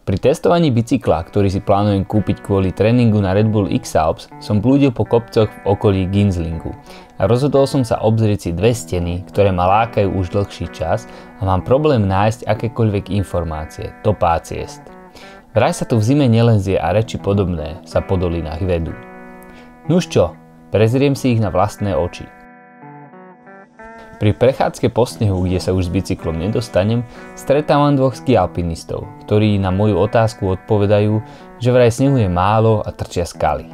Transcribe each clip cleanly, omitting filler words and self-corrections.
Pri testovaní bicykla, ktorý si plánujem kúpiť kvôli tréningu na Red Bull X-Alps, som blúdil po kopcoch v okolí Ginslingu a rozhodol som sa obzrieť si dve steny, ktoré ma lákajú už dlhší čas a mám problém nájsť akékoľvek informácie, topá ciest. Vraj sa tu v zime nelezie a reči podobné sa po dolinách vedú. Nuž čo, prezriem si ich na vlastné oči. Pri prechádzke po snehu, kde sa už s bicyklom nedostanem, stretávam dvoch skialpinistov, ktorí na moju otázku odpovedajú, že vraj snehu je málo a trčia skaly.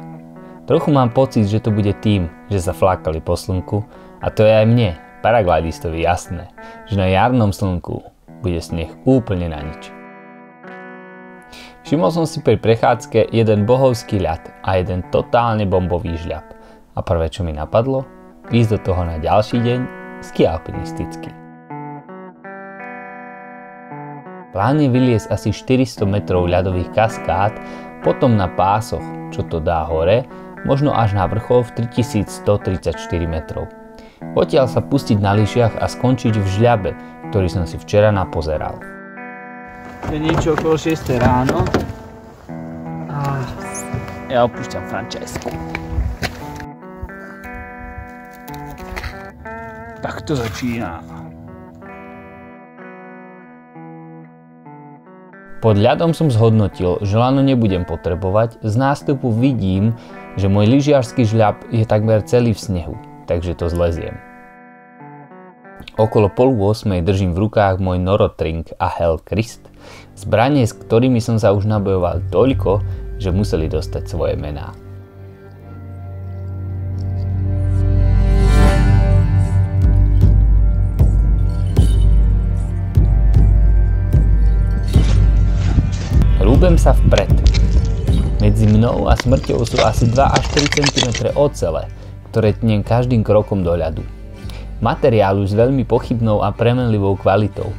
Trochu mám pocit, že to bude tým, že sa flákali po slnku, a to je aj mne, paraglajdistovi, jasné, že na jarnom slnku bude sneh úplne na nič. Všimol som si pri prechádzke jeden bohovský ľad a jeden totálne bombový žľab. A prvé, čo mi napadlo, ísť do toho na ďalší deň ski alpinisticky. Plán je vyliesť asi 400 metrov ľadových kaskád, potom na pásoch, čo to dá hore, možno až na vrchol v 3134 metrov. Odtiaľ sa pustiť na lyžiach a skončiť v žľabe, ktorý som si včera napozeral. Je niečo okolo 6 ráno a ja opúšťam Francesku. Tak to začína. Pod ľadom som zhodnotil, že lano nebudem potrebovať, z nástupu vidím, že môj lyžiarsky žľab je takmer celý v snehu, takže to zleziem. Okolo 7:30 držím v rukách môj Norotring a Hellkrist, zbranie, s ktorými som sa už nabojoval toľko, že museli dostať svoje mená. Rúbem sa vpred. Medzi mnou a smrťou sú asi 2 až 3 cm ocele, ktoré tnem každým krokom do ľadu. Materiálu s veľmi pochybnou a premenlivou kvalitou.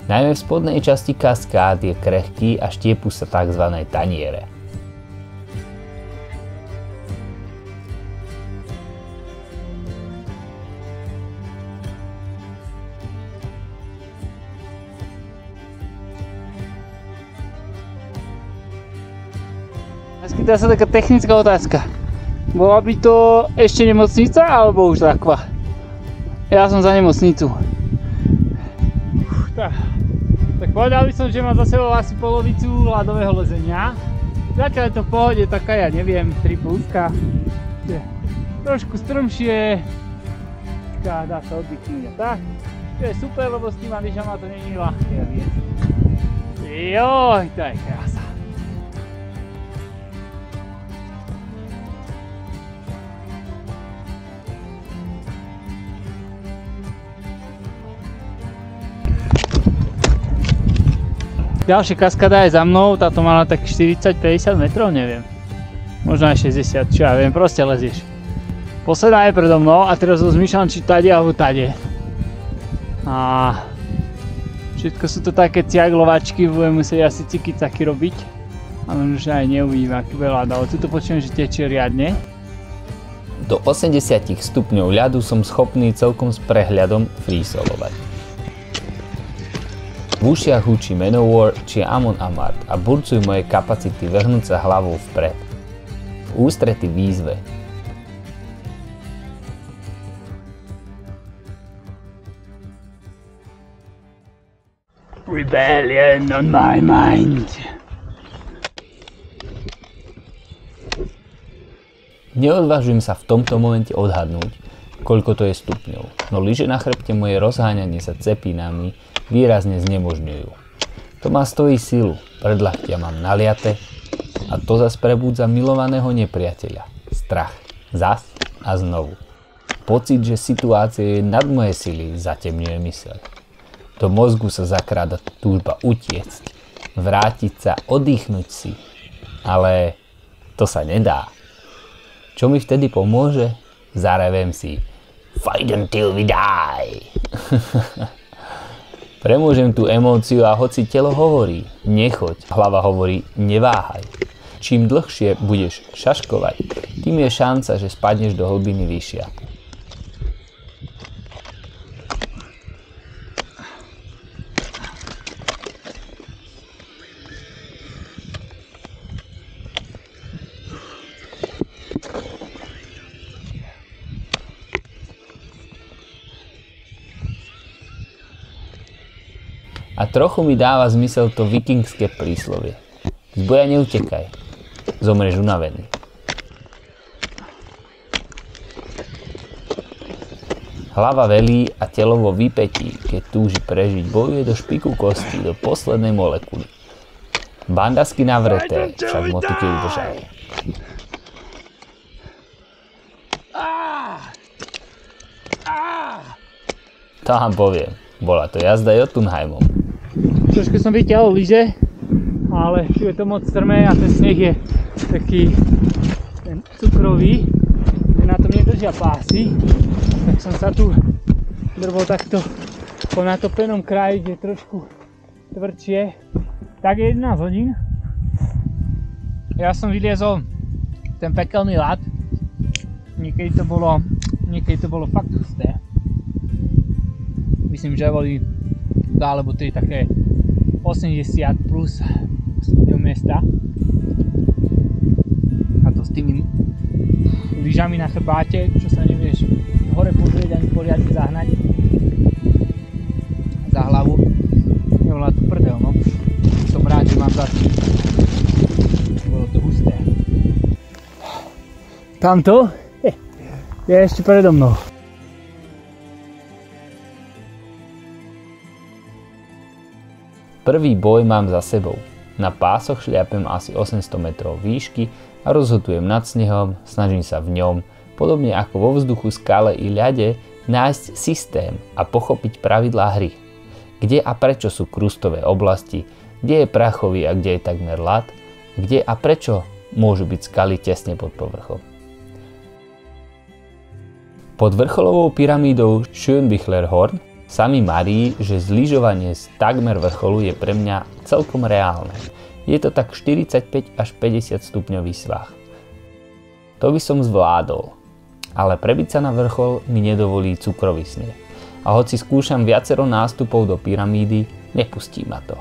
Najmä v spodnej časti kaskád je krehký a štiepu sa tzv. Taniere. Naskytá sa taká technická otázka. Bola by to ešte nemocnica alebo už takva? Ja som za nemocnicu. Tak povedal by som, že mám za sebou asi polovicu ľadového lezenia. Zatiaľ je to v pohode taká, ja neviem, 3 pluska. Trošku strmšie. Dá sa oddychnúť a tak. To je super, lebo s týma lyžama to nie je ľahké, viete. Joj, to je krása. Ďalšia kaskáda je za mnou, táto mala tak 40-50 metrov, neviem. Možno aj 60, čo ja viem, proste lezieš. Posledná je predo mnou a teraz rozmýšľam, či tade alebo tade. A všetko sú to také ciaglovačky, budem musieť asi ciky-caky robiť. A možno, že aj neuvidím, aký bude ľad, ale tuto počujem, že tečie riadne. Do 80 stupňov ľadu som schopný celkom s prehľadom freesolovať. V ušiach hučí Manowar či Amon Amarth a burcujú moje kapacity vrhnúť sa hlavou vpred. V ústrety výzve. Rebellion on my mind. Neodvážujem sa v tomto momente odhadnúť, koľko to je stupňov, no lyže na chrbte moje rozháňanie sa cepínami výrazne znemožňujú. To ma stojí silu, predlaktia mám naliate a to zas prebúdza milovaného nepriateľa. Strach. Zas a znovu. Pocit, že situácia je nad moje sily, zatemňuje myseľ. Do mozgu sa zakráda túžba utiecť, vrátiť sa, oddychnúť si. Ale to sa nedá. Čo mi vtedy pomôže? Zarevem si. Fight until we die. Premôžem tú emóciu a hoci telo hovorí nechoď, hlava hovorí neváhaj. Čím dlhšie budeš šaškovať, tým je šanca, že spadneš do hlbiny vyššia. trochu mi dáva zmysel to vikingské príslovie. Z boja neutekaj, zomreš unavený. Hlava velí a telo vo výpätí, keď túži prežiť, bojuje do špiku kostí, do poslednej molekuly. Bandasky navreté, však motiky udržajú. To vám poviem, bola to jazda Jotunheimom. Trošku som vyťahol lyže, ale tu je to moc strmé a ten sneh je taký ten cukrový, že na tom nedržia pásy, tak som sa tu drvol takto po natopenom kraji, kde je trošku tvrdšie. Tak je 11 hodín. Ja som vyliezol ten pekelný ľad. Niekedy to bolo fakt husté. Myslím, že boli 2 alebo 3 také 80 plus stupňov miesta. A to s tými lyžami na chrbáte, čo sa nevieš hore pozrieť ani poriadne zahnať za hlavu. Nebola to prdel, no. Som rád, že mám zase. Bolo to husté. Tamto je ešte predo mnou. Prvý boj mám za sebou. Na pásoch šliapem asi 800 metrov výšky a rozhotujem nad snehom, snažím sa v ňom, podobne ako vo vzduchu, skale i ľade, nájsť systém a pochopiť pravidlá hry. Kde a prečo sú krustové oblasti, kde je prachový a kde je takmer ľad, kde a prečo môžu byť skaly tesne pod povrchom. Pod vrcholovou pyramídou Schönbichlerhorn sa mi marí, že zlyžovanie z takmer vrcholu je pre mňa celkom reálne. Je to tak 45 až 50 stupňový svah. To by som zvládol, ale prebiť sa na vrchol mi nedovolí cukrový sneh. A hoci skúšam viacero nástupov do pyramídy, nepustí ma to.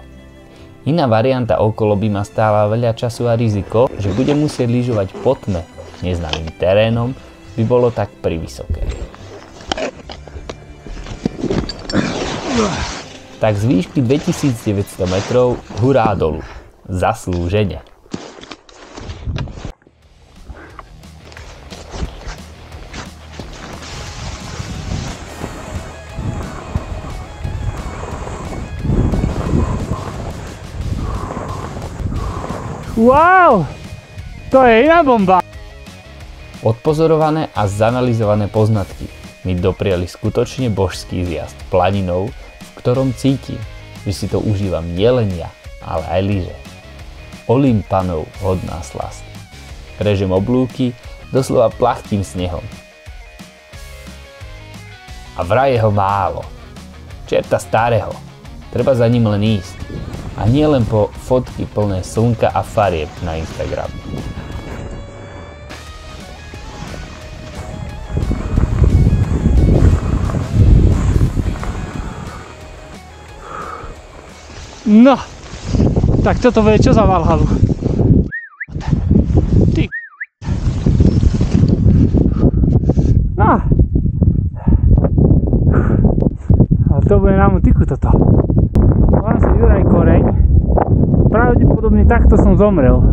Iná varianta okolo by ma stála veľa času a riziko, že budem musieť lyžovať po tme neznámym terénom, by bolo tak privysoké. Tak z výšky 2900 metrov hurá dolu. Zaslúžene. Wow! To je iná bomba! Odpozorované a zanalizované poznatky mi dopriali skutočne božský zjazd planinou, v ktorom cítim, že si to užívam nielen ja, ale aj lyže. Olympanov hodná slasť. Režem oblúky, doslova plachtím snehom. A vraj je ho málo. Čerta starého. Treba za ním len ísť. A nie len po fotky plné slnka a farieb na Instagram. No, tak toto bude čo za Valhalu. Ty no. Ale to bude na motiku toto. Volám sa Juraj Koreň. Pravdepodobne takto som zomrel.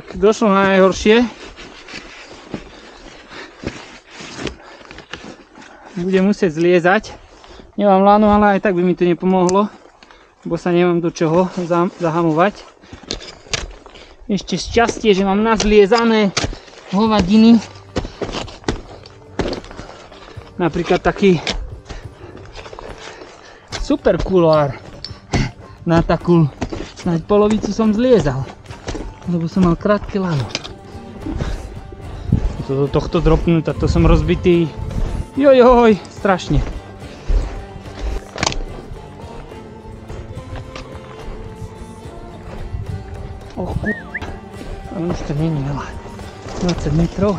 Tak, došlo na najhoršie. Budem musieť zliezať. Nemám lano, ale aj tak by mi to nepomohlo, bo sa nemám do čoho zahamovať. Ešte šťastie, že mám nazliezané hovadiny. Napríklad taký super kulár. Na takú snáď polovicu som zliezal, lebo som mal krátke lano. Do tohto dropnúť, a to som rozbitý. Jojoj, strašne. Och, ale už to nie je veľa. 20 metrov.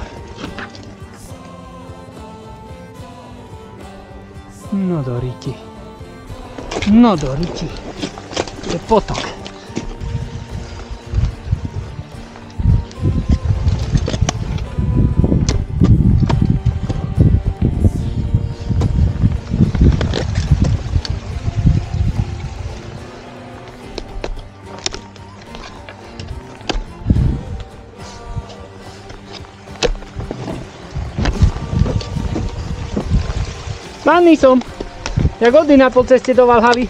No do riti. No do riti. Je potok. Spanný som, jak Odina po ceste do Valhavy.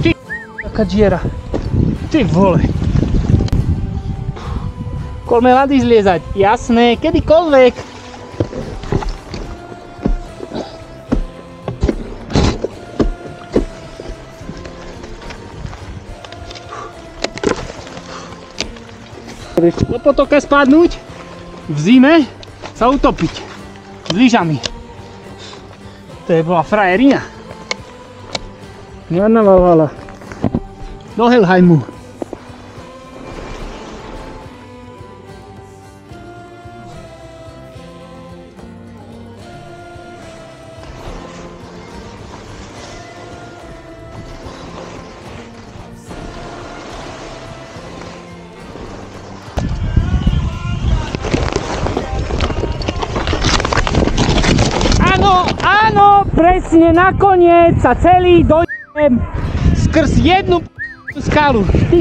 Ty, aká diera. Ty vole. Koľme lady zliezať, jasné, kedykoľvek. Do potoka spadnúť, v zime sa utopiť s lyžami. To je bola frajerina. Žiadna Valhalla. Do Helheimu. Áno, presne, nakoniec sa celý dojdem skrz jednu skalu. Ty.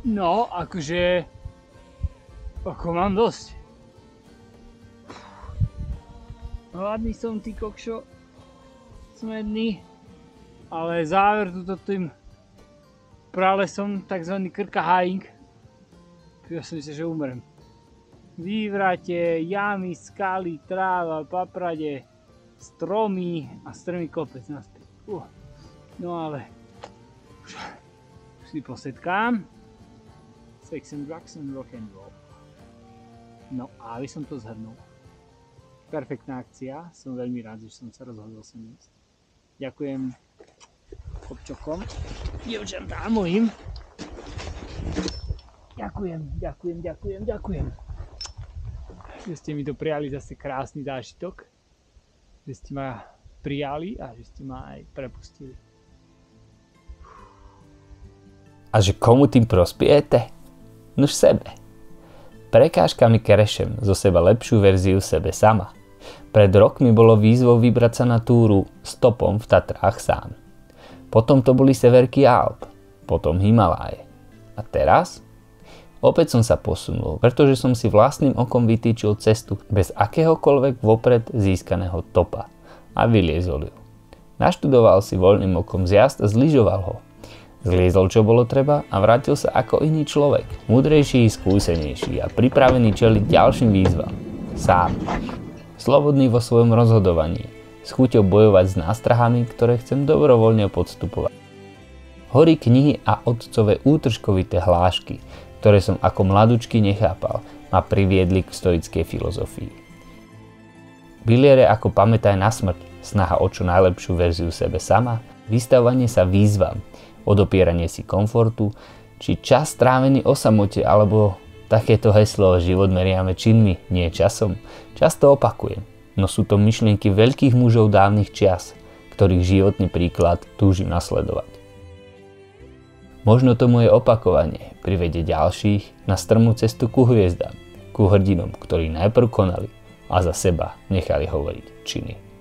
No, akože... Ako mám dosť. Hladný som, ty kokšo, smedný, ale záver tuto tým pralesom, takzvaný krkaháing, ja som myslel, že umrem. Vývrate, jamy, skaly, tráva, paprade, stromy a strmý kopec naspäť. No ale už si posetkám. Sex and drugs and rock and roll. No a aby som to zhrnul. Perfektná akcia, som veľmi rád, že som sa rozhodol sem ísť. Ďakujem kopčokom, dievčatám mojim. Ďakujem. Že ste mi to prijali zase krásny zážitok. Že ste ma prijali a že ste ma aj prepustili. A že komu tým prospiejete? Nuž sebe. Prekážkami krešem zo seba lepšiu verziu sebe sama. Pred rokmi bolo výzvou vybrať sa na túru stopom v Tatrách sám. Potom to boli severky Alp, potom Himaláje. A teraz? Opäť som sa posunul, pretože som si vlastným okom vytýčil cestu bez akéhokoľvek vopred získaného topa a vyliezol ju. Naštudoval si voľným okom zjazd a zlyžoval ho. Zliezol čo bolo treba a vrátil sa ako iný človek, múdrejší, skúsenejší a pripravený čeliť ďalším výzvam. Sám. Slobodný vo svojom rozhodovaní, s chuťou bojovať s nástrahami, ktoré chcem dobrovoľne podstupovať. Hory knihy a otcové útržkovité hlášky, ktoré som ako mladučky nechápal, ma priviedli k stoickej filozofii. Piliere ako pamätaj na smrť, snaha o čo najlepšiu verziu sebe sama, vystavovanie sa výzvam, odopieranie si komfortu, či čas strávený o samote, alebo takéto heslo život meriame činmi, nie časom, často opakujem, no sú to myšlienky veľkých mužov dávnych čias, ktorých životný príklad túžim nasledovať. Možno to moje opakovanie privedie ďalších na strmú cestu ku hviezdám, ku hrdinom, ktorí najprv konali a za seba nechali hovoriť činy.